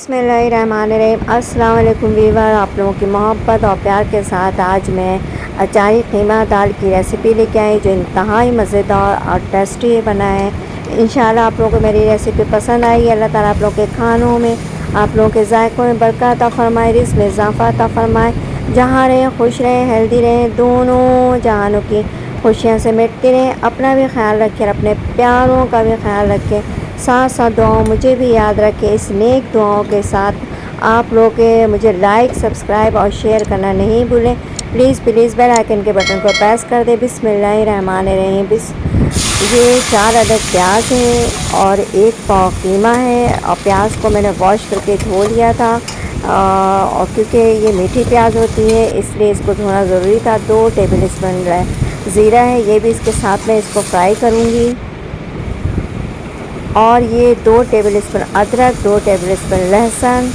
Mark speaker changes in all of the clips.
Speaker 1: बिस्मिल्लाहिर्रहमानिर्रहीम। अस्सलाम वालेकुम वीवर, आप लोगों की मोहब्बत और प्यार के साथ आज मैं अचारी कीमा दाल की रेसिपी लेके आई जो इंतहाई मज़ेदार और टेस्टी बना है। इंशाल्लाह आप लोगों को मेरी रेसिपी पसंद आई। अल्लाह ताला आप लोगों के खानों में, आप लोगों के जायकों में बरकत अता फ़रमाए, रिज़्क़ में इज़ाफ़ा अता फ़रमाए। जहाँ रहें खुश रहें, हेल्दी रहें, दोनों जहानों की खुशियाँ से मिटती रहें। अपना भी ख्याल रखें और अपने प्यारों का भी ख्याल रखें। साथ साथ दुआओं मुझे भी याद रखें। इस नेक दुआओं के साथ आप लोग मुझे लाइक, सब्सक्राइब और शेयर करना नहीं भूलें। प्लीज़ प्लीज़ बेल आइकन के बटन को प्रेस कर दें। बिस्मिल्लाहिर्रहमानिर्रहीम। ये 4 अदद प्याज है और 1 पाव कीमा है। और प्याज को मैंने वॉश करके धो लिया था और क्योंकि ये मीठी प्याज होती है इसलिए इसको धोना ज़रूरी था। 2 टेबल स्पून ज़ीरा है, ये भी इसके साथ में इसको फ्राई करूँगी। और ये 2 टेबल स्पून अदरक, 2 टेबल स्पून लहसुन।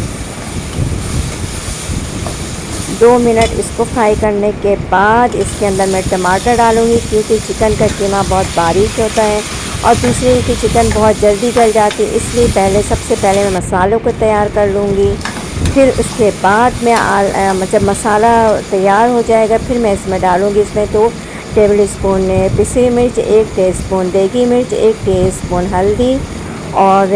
Speaker 1: 2 मिनट इसको फ्राई करने के बाद इसके अंदर मैं टमाटर डालूँगी क्योंकि चिकन का कीमा बहुत बारीक होता है और दूसरे की चिकन बहुत जल्दी गल जाती है, इसलिए सबसे पहले मैं मसालों को तैयार कर लूँगी। फिर उसके बाद मैं जब मसाला तैयार हो जाएगा फिर मैं इसमें डालूँगी। इसमें 2 टेबल स्पून पिसी मिर्च, 1 टीस्पून देगी मिर्च, 1 टीस्पून हल्दी और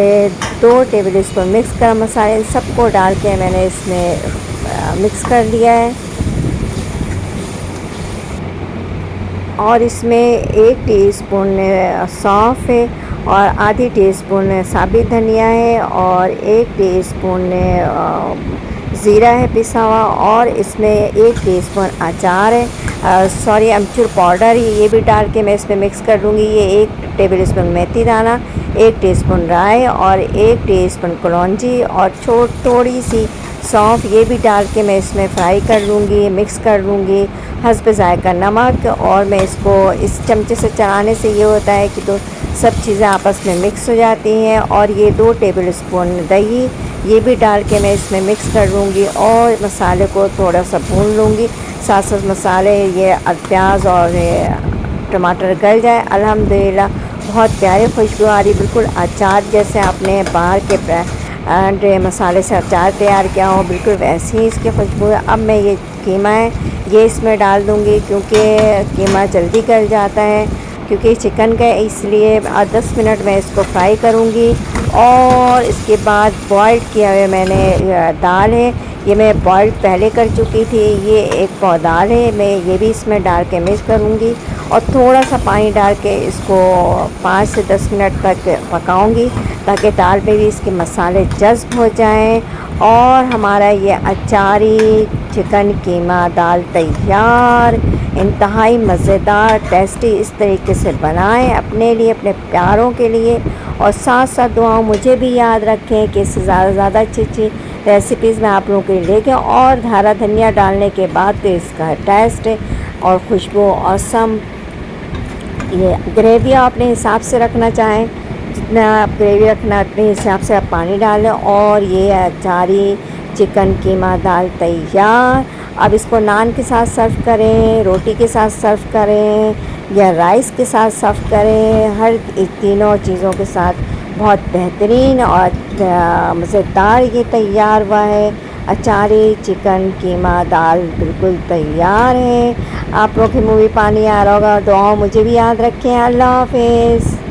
Speaker 1: 2 टेबल स्पून मिक्स गरम मसाला। इन सबको डाल के मैंने इसमें मिक्स कर लिया है। और इसमें 1 टीस्पून सौंफ है और आधी टीस्पून साबित धनिया है और 1 टीस्पून ज़ीरा है पिसा हुआ और इसमें 1 टीस्पून अचार है, सॉरी अमचूर पाउडर, ये भी डाल के मैं इसमें मिक्स कर लूँगी। ये 1 टेबल स्पून मेथी दाना, 1 टीस्पून राई और 1 टीस्पून कलौंजी और थोड़ी सी सौंफ, ये भी डाल के मैं इसमें फ्राई कर लूँगी, मिक्स कर लूँगी। हस्ब ज़ायक़ा नमक। और मैं इसको इस चमचे से चलाने से ये होता है कि तो सब चीज़ें आपस में मिक्स हो जाती हैं। और ये 2 टेबल स्पून दही, ये भी डाल के मैं इसमें मिक्स कर लूँगी और मसाले को थोड़ा सा भून लूँगी। साथ साथ मसाले ये प्याज और टमाटर गल जाए। अल्हम्दुलिल्लाह बहुत प्यारी खुशबू आ रही, बिल्कुल अचार जैसे आपने बाहर के मसाले से अचार तैयार किया हो, बिल्कुल वैसी ही इसकी खुशबू है। अब मैं ये कीमा है ये इसमें डाल दूँगी क्योंकि कीमा जल्दी गल जाता है क्योंकि चिकन का, इसलिए 10 मिनट मैं इसको फ्राई करूँगी। और इसके बाद बॉयल किया हुआ मैंने दाल है, ये मैं बॉयल पहले कर चुकी थी। ये 1 पाव दाल है, मैं ये भी इसमें डाल के मिक्स करूँगी और थोड़ा सा पानी डाल के इसको 5 से 10 मिनट तक पकाऊँगी ताकि दाल में भी इसके मसाले जज़्ब हो जाएं। और हमारा ये अचारी चिकन कीमा दाल तैयार, इंतहाई मज़ेदार टेस्टी। इस तरीके से बनाएं अपने लिए, अपने प्यारों के लिए। और साथ साथ दुआओं मुझे भी याद रखें कि इससे ज़्यादा से ज़्यादा अच्छी अच्छी रेसिपीज़ मैं आप लोगों के लिए लेके और हरा धनिया डालने के बाद तो इसका टेस्ट और खुशबू औसम। ये ग्रेवी आप अपने हिसाब से रखना चाहें, जितना आप ग्रेवी रखना अपने हिसाब से आप पानी डालें। और ये अचारी चिकन कीमा दाल तैयार। अब इसको नान के साथ सर्व करें, रोटी के साथ सर्व करें या राइस के साथ सर्व करें, हर तीनों चीज़ों के साथ बहुत बेहतरीन और मज़ेदार ये तैयार हुआ है। अचारी चिकन कीमा दाल बिल्कुल तैयार है। आप लोग की मुँह में पानी आ रहा होगा। दुआओं मुझे भी याद रखें। अल्लाह हाफ़िज़।